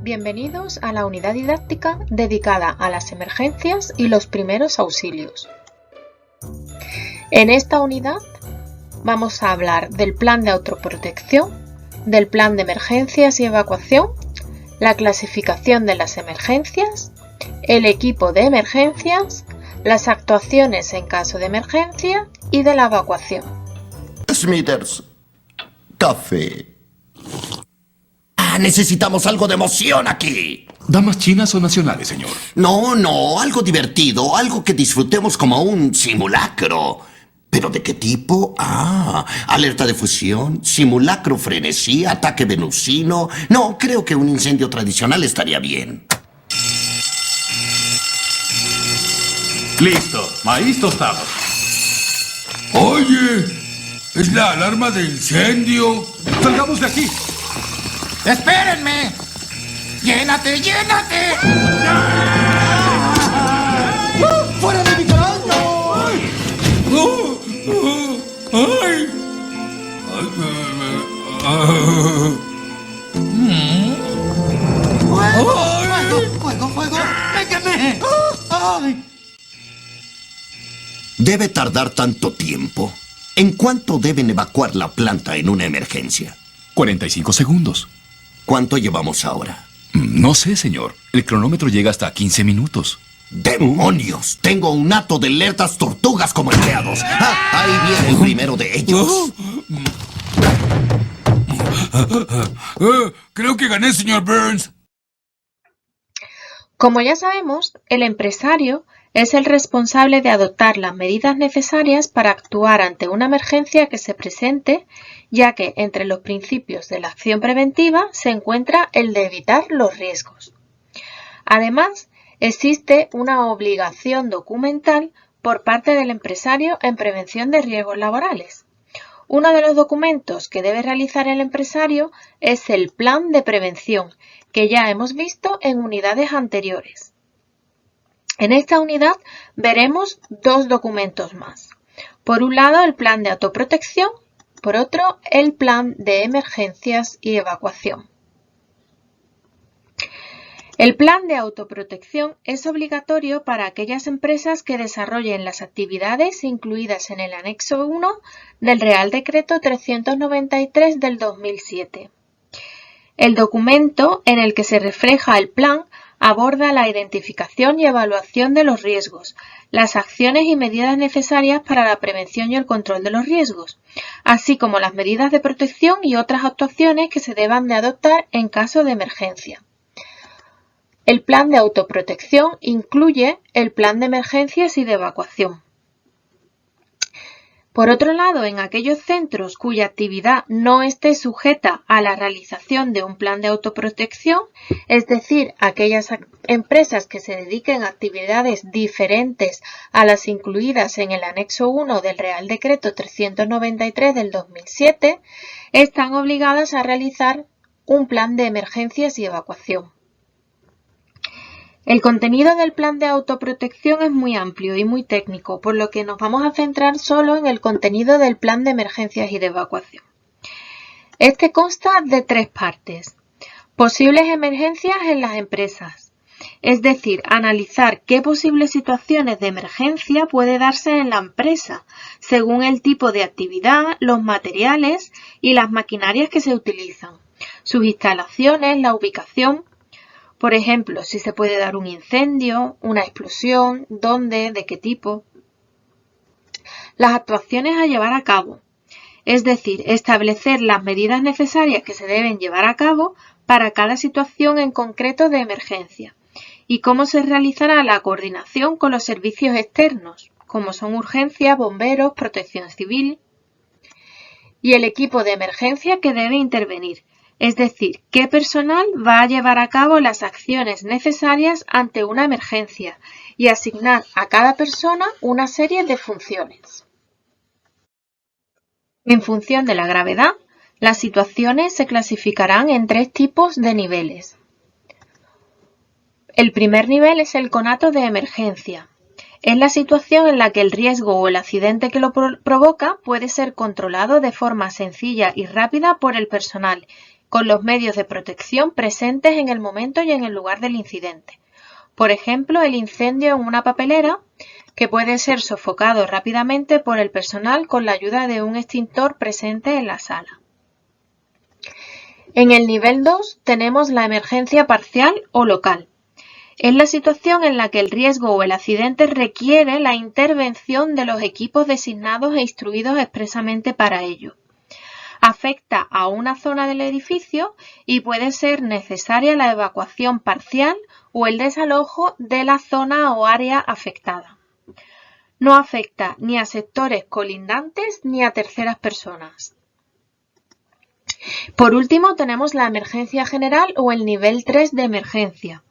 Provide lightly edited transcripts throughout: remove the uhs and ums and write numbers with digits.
Bienvenidos a la unidad didáctica dedicada a las emergencias y los primeros auxilios. En esta unidad vamos a hablar del plan de autoprotección, del plan de emergencias y evacuación, la clasificación de las emergencias, el equipo de emergencias, las actuaciones en caso de emergencia y de la evacuación. Smithers, café. Necesitamos algo de emoción aquí. ¿Damas chinas o nacionales, señor? No, algo divertido, algo que disfrutemos como un simulacro. ¿Pero de qué tipo? Alerta de fusión, simulacro frenesí, ataque venusino. No, creo que un incendio tradicional estaría bien. Listo, maíz tostado. Oye, es la alarma de incendio. ¡Salgamos de aquí! ¡Espérenme! ¡Llénate, llénate! ¡Fuera de mi cráneo! ¡Ay! ¡Fuego! ¡Pégueme! ¡Ay! ¿Debe tardar tanto tiempo? ¿En cuánto deben evacuar la planta en una emergencia? 45 segundos. ¿Cuánto llevamos ahora? No sé, señor. El cronómetro llega hasta 15 minutos. ¡Demonios! Tengo un hato de alertas tortugas como empleados. Ahí viene el primero de ellos. Creo que gané, señor Burns. Como ya sabemos, el empresario es el responsable de adoptar las medidas necesarias para actuar ante una emergencia que se presente, ya que entre los principios de la acción preventiva se encuentra el de evitar los riesgos. Además, existe una obligación documental por parte del empresario en prevención de riesgos laborales. Uno de los documentos que debe realizar el empresario es el plan de prevención, que ya hemos visto en unidades anteriores. En esta unidad veremos dos documentos más. Por un lado, el plan de autoprotección, por otro, el plan de emergencias y evacuación. El plan de autoprotección es obligatorio para aquellas empresas que desarrollen las actividades incluidas en el anexo 1 del Real Decreto 393 del 2007. El documento en el que se refleja el plan aborda la identificación y evaluación de los riesgos, las acciones y medidas necesarias para la prevención y el control de los riesgos, así como las medidas de protección y otras actuaciones que se deban de adoptar en caso de emergencia. El plan de autoprotección incluye el plan de emergencias y de evacuación. Por otro lado, en aquellos centros cuya actividad no esté sujeta a la realización de un plan de autoprotección, es decir, aquellas empresas que se dediquen a actividades diferentes a las incluidas en el anexo 1 del Real Decreto 393 del 2007, están obligadas a realizar un plan de emergencias y evacuación. El contenido del plan de autoprotección es muy amplio y muy técnico, por lo que nos vamos a centrar solo en el contenido del plan de emergencias y de evacuación. Este consta de tres partes. Posibles emergencias en las empresas, es decir, analizar qué posibles situaciones de emergencia puede darse en la empresa, según el tipo de actividad, los materiales y las maquinarias que se utilizan, sus instalaciones, la ubicación. Por ejemplo, si se puede dar un incendio, una explosión, dónde, de qué tipo. Las actuaciones a llevar a cabo, es decir, establecer las medidas necesarias que se deben llevar a cabo para cada situación en concreto de emergencia y cómo se realizará la coordinación con los servicios externos, como son urgencias, bomberos, protección civil, y el equipo de emergencia que debe intervenir. Es decir, qué personal va a llevar a cabo las acciones necesarias ante una emergencia y asignar a cada persona una serie de funciones. En función de la gravedad, las situaciones se clasificarán en tres tipos de niveles. El primer nivel es el conato de emergencia. Es la situación en la que el riesgo o el accidente que lo provoca puede ser controlado de forma sencilla y rápida por el personal, con los medios de protección presentes en el momento y en el lugar del incidente. Por ejemplo, el incendio en una papelera, que puede ser sofocado rápidamente por el personal con la ayuda de un extintor presente en la sala. En el nivel 2 tenemos la emergencia parcial o local. Es la situación en la que el riesgo o el accidente requiere la intervención de los equipos designados e instruidos expresamente para ello. Afecta a una zona del edificio y puede ser necesaria la evacuación parcial o el desalojo de la zona o área afectada. No afecta ni a sectores colindantes ni a terceras personas. Por último, tenemos la emergencia general o el nivel 3 de emergencia.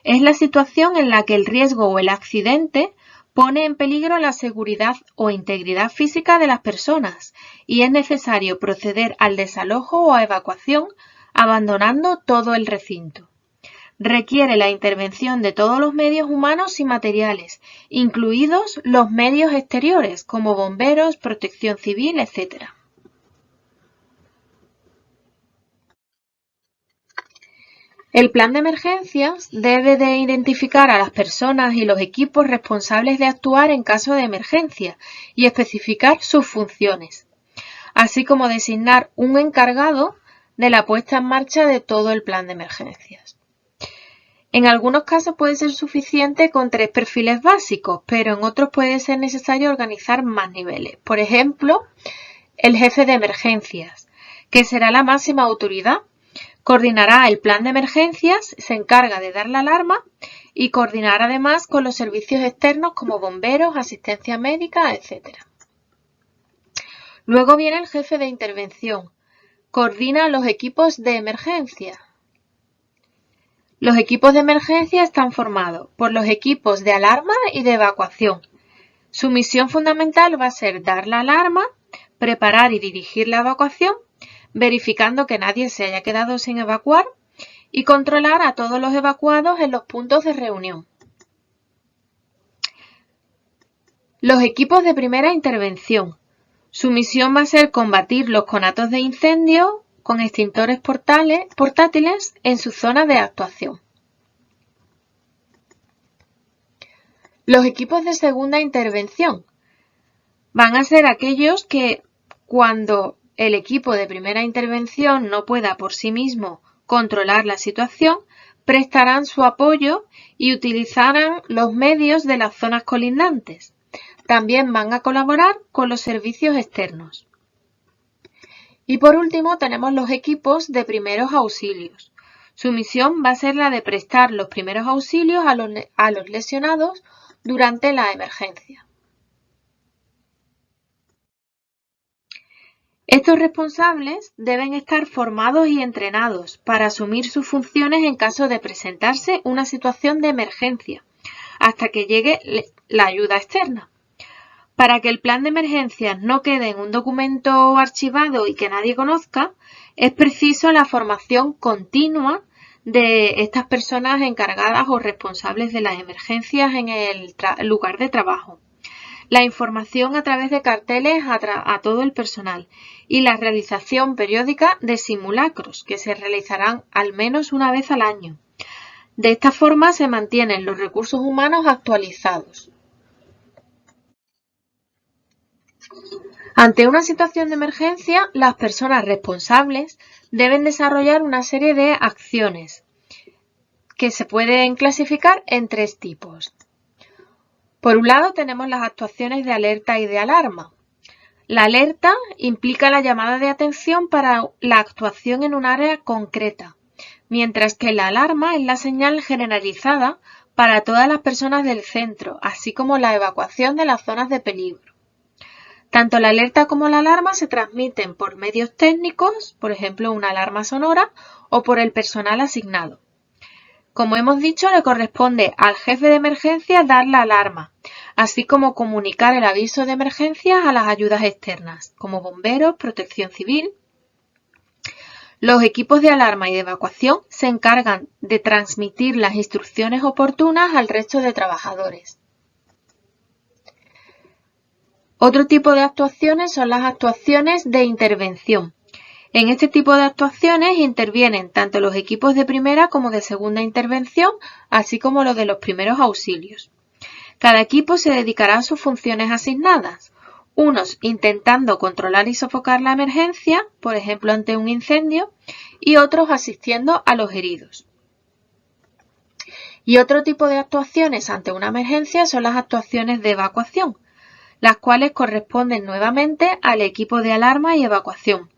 Es la situación en la que el riesgo o el accidente pone en peligro la seguridad o integridad física de las personas y es necesario proceder al desalojo o a evacuación abandonando todo el recinto. Requiere la intervención de todos los medios humanos y materiales, incluidos los medios exteriores como bomberos, protección civil, etc. El plan de emergencias debe de identificar a las personas y los equipos responsables de actuar en caso de emergencia y especificar sus funciones, así como designar un encargado de la puesta en marcha de todo el plan de emergencias. En algunos casos puede ser suficiente con 3 perfiles básicos, pero en otros puede ser necesario organizar más niveles. Por ejemplo, el jefe de emergencias, que será la máxima autoridad, coordinará el plan de emergencias, se encarga de dar la alarma y coordinar además con los servicios externos como bomberos, asistencia médica, etc. Luego viene el jefe de intervención, coordina los equipos de emergencia. Los equipos de emergencia están formados por los equipos de alarma y de evacuación. Su misión fundamental va a ser dar la alarma, preparar y dirigir la evacuación, verificando que nadie se haya quedado sin evacuar y controlar a todos los evacuados en los puntos de reunión. Los equipos de primera intervención. Su misión va a ser combatir los conatos de incendio con extintores portátiles en su zona de actuación. Los equipos de segunda intervención van a ser aquellos que, cuando el equipo de primera intervención no pueda por sí mismo controlar la situación, prestarán su apoyo y utilizarán los medios de las zonas colindantes. También van a colaborar con los servicios externos. Y por último tenemos los equipos de primeros auxilios. Su misión va a ser la de prestar los primeros auxilios a los lesionados durante la emergencia. Estos responsables deben estar formados y entrenados para asumir sus funciones en caso de presentarse una situación de emergencia, hasta que llegue la ayuda externa. Para que el plan de emergencias no quede en un documento archivado y que nadie conozca, es preciso la formación continua de estas personas encargadas o responsables de las emergencias en el lugar de trabajo. La información a través de carteles a todo el personal y la realización periódica de simulacros que se realizarán al menos una vez al año. De esta forma se mantienen los recursos humanos actualizados. Ante una situación de emergencia, las personas responsables deben desarrollar una serie de acciones que se pueden clasificar en 3 tipos. Por un lado tenemos las actuaciones de alerta y de alarma. La alerta implica la llamada de atención para la actuación en un área concreta, mientras que la alarma es la señal generalizada para todas las personas del centro, así como la evacuación de las zonas de peligro. Tanto la alerta como la alarma se transmiten por medios técnicos, por ejemplo una alarma sonora, o por el personal asignado. Como hemos dicho, le corresponde al jefe de emergencia dar la alarma, así como comunicar el aviso de emergencias a las ayudas externas, como bomberos, protección civil. Los equipos de alarma y de evacuación se encargan de transmitir las instrucciones oportunas al resto de trabajadores. Otro tipo de actuaciones son las actuaciones de intervención. En este tipo de actuaciones intervienen tanto los equipos de primera como de segunda intervención, así como los de los primeros auxilios. Cada equipo se dedicará a sus funciones asignadas, unos intentando controlar y sofocar la emergencia, por ejemplo ante un incendio, y otros asistiendo a los heridos. Y otro tipo de actuaciones ante una emergencia son las actuaciones de evacuación, las cuales corresponden nuevamente al equipo de alarma y evacuación.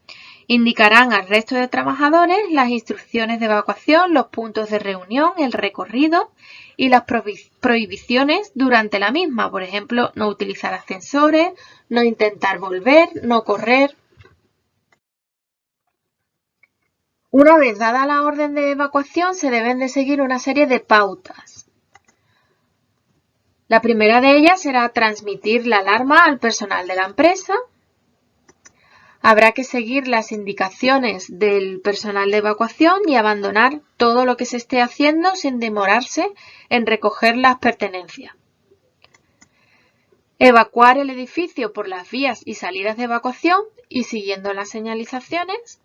Indicarán al resto de trabajadores las instrucciones de evacuación, los puntos de reunión, el recorrido y las prohibiciones durante la misma, por ejemplo, no utilizar ascensores, no intentar volver, no correr. Una vez dada la orden de evacuación, se deben de seguir una serie de pautas. La primera de ellas será transmitir la alarma al personal de la empresa. Habrá que seguir las indicaciones del personal de evacuación y abandonar todo lo que se esté haciendo sin demorarse en recoger las pertenencias. Evacuar el edificio por las vías y salidas de evacuación y siguiendo las señalizaciones.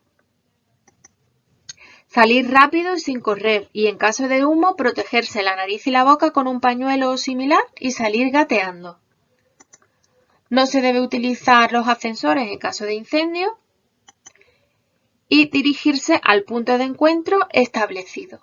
Salir rápido y sin correr y en caso de humo protegerse la nariz y la boca con un pañuelo o similar y salir gateando. No se debe utilizar los ascensores en caso de incendio y dirigirse al punto de encuentro establecido.